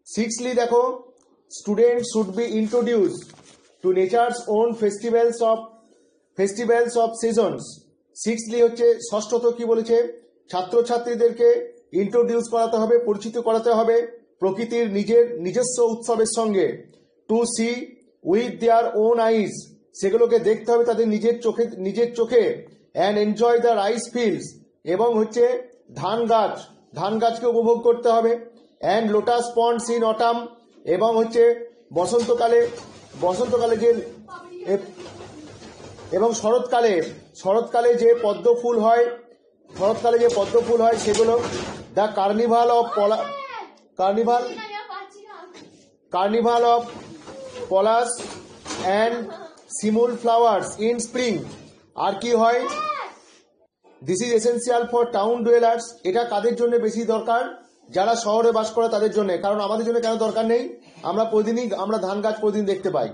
সিক্সলি দেখো, student should be introduce to nature's own festivals of seasons. Sixthly হচ্ছে ষষ্ঠত কি বলেছে, ছাত্রছাত্রীদেরকে ইন্ট্রোডিউস করাতে হবে, পরিচিত করাতে হবে প্রকৃতির নিজস্ব উৎসবের সঙ্গে। To see with their own eyes, সেগুলোকে দেখতে হবে তাদের নিজের চোখে। And enjoy the rice fields, এবং হচ্ছে ধান গাছকে উপভোগ করতে হবে। And lotus ponds in autumn, এবং হচ্ছে বসন্তকালে যে এবং শরৎকালে যে পদ্ম ফুল হয় সেগুলো। The carnival of palash and shimul flowers in spring. আর কি হয়, this is essential for town dwellers. এটা কাদের জন্য বেশি দরকার? যারা শহরে বাস করে তাদের জন্য। কারণ আমাদের জন্য কেন দরকার নেই? আমরা ধান গাছ প্রতিদিন দেখতে পাই।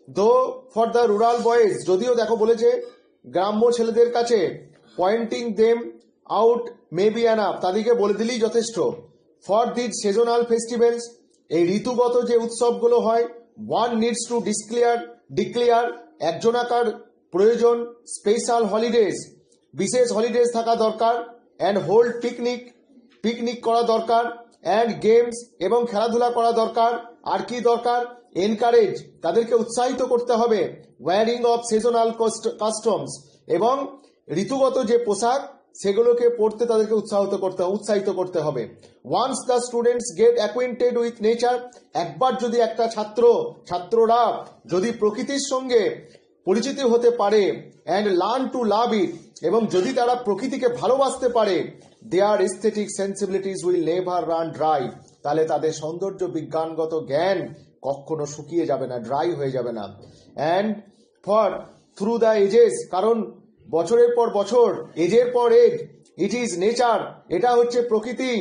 দো ফর দ্য রুরাল বয়েজ, যদিও দেখো বলেছে গ্রাম্য ছেলেদের কাছে, pointing them out may be enough, তাদেরকে বলে দিলেই যথেষ্ট। ফর দিস সিজনাল ফেস্টিভ্যালস, এই ঋতুগত যে উৎসবগুলো হয়, ওয়ান নিডস টু ডিক্লেয়ার, একজনাকার প্রয়োজন, স্পেশাল হলিডেজ, বিশেষ হলিডেজ থাকা দরকার। অ্যান্ড হোল্ড পিকনিক করা দরকার। অ্যান্ড গেমস, এবং খেলাধুলা করা দরকার। আর কি দরকার? এনকারেজ, তাদেরকে উৎসাহিত করতে হবে। ওয়ারিং অফ সিজনাল কাস্টমস, এবং ঋতুগত যে পোশাক সেগুলোকে পড়তে তাদেরকে উৎসাহিত করতে হবে। Once the students get acquainted with nature, একবার যদি একটা ছাত্ররা যদি প্রকৃতির সঙ্গে পরিচিত হতে পারে, and learn to love it, এবং যদি তারা প্রকৃতিকে ভালোবাসতে পারে, their aesthetic sensibilities will never run dry, তাহলে তাদের সৌন্দর্য বিজ্ঞানগত জ্ঞান কখনো শুকিয়ে যাবে না, ড্রাই হয়ে যাবে না। And for through the ages, কারণ বছরের পর বছর, এজের পর এজ, ইট ইজ নেচার, এটা হচ্ছে প্রকৃতি,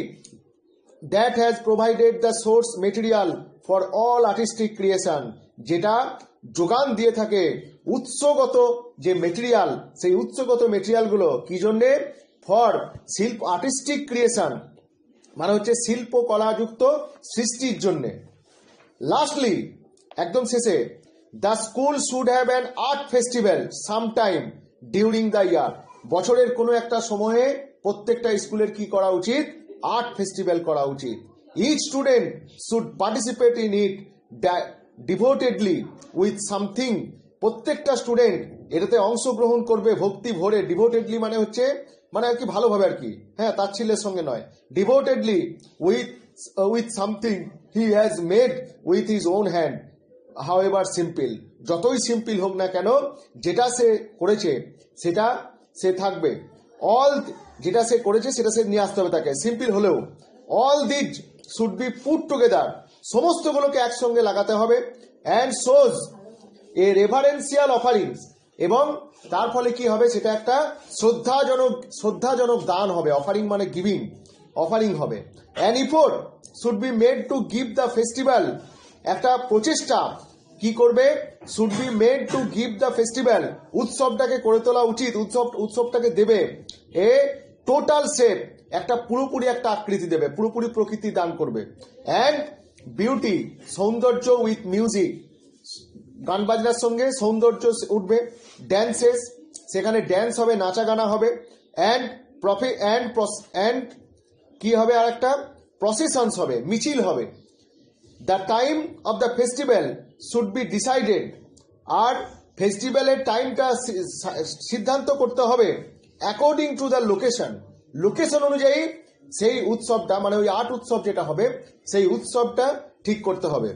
that has provided the source material for all artistic creation, যেটা যোগান দিয়ে থাকে উৎসগত যে মেটেরিয়াল, সেই উৎসগত মেটেরিয়ালগুলো কি জন্যে? ফর আর্টিস্টিক ক্রিয়েশন, মানে হচ্ছে শিল্প কলাযুক্ত সৃষ্টির জন্যে। লাস্টলি, একদম শেষে, the school should have an art festival sometime during the year, বছরের কোনো একটা সময়ে প্রত্যেকটা স্কুলের কি করা উচিত? আর্ট ফেস্টিভ্যাল করা উচিত। Each student should participate in it devotedly with something, প্রত্যেকটা স্টুডেন্ট এটাতে অংশগ্রহণ করবে ভক্তি ভরে। ডিভোটেডলি মানে হচ্ছে আর কি ভালোভাবে আর কি, হ্যাঁ, তাচ্ছিল্যের সঙ্গে নয়। Devotedly with something he has made with his own hand, however simple, যতই সিম্পল হোক না কেন, যেটা সে করেছে সেটা সে থাকবে। যেটা সে করেছে সেটা সে নিয়ে আসতে হবে তাকে, সিম্পল হলেও। All these should be put together, সমস্তগুলোকে একসঙ্গে লাগাতে হবে। And shows a reverential offerings, এবং তার ফলে কি হবে? সেটা একটা শ্রদ্ধাজনক দান হবে। অফারিং মানে গিভিং, অফারিং হবে। An effort should be made to give the festival, একটা প্রচেষ্টা কি করবে? Should be made to give the festival, উৎসবটাকে করে তোলা উচিত, উৎসবটাকে দেবে এ টোটাল শেপ, একটা পুরোপুরি একটা আকৃতি দেবে, পুরোপুরি প্রকৃতি দান করবে। অ্যান্ড বিউটি, সৌন্দর্য উইথ মিউজিক, গান বাজনার সঙ্গে সৌন্দর্য উঠবে। ড্যান্সেস, সেখানে ড্যান্স হবে, নাচা গানা হবে। অ্যান্ড কি হবে? আর একটা প্রসেশনস হবে, মিছিল হবে। The time of the festival should be decided, আর ফেস্টিভ্যালের টাইমটা সিদ্ধান্ত করতে হবে অ্যাকর্ডিং টু দ্য লোকেশন অনুযায়ী। সেই উৎসবটা মানে ওই আর্ট উৎসব যেটা হবে সেই উৎসবটা ঠিক করতে হবে।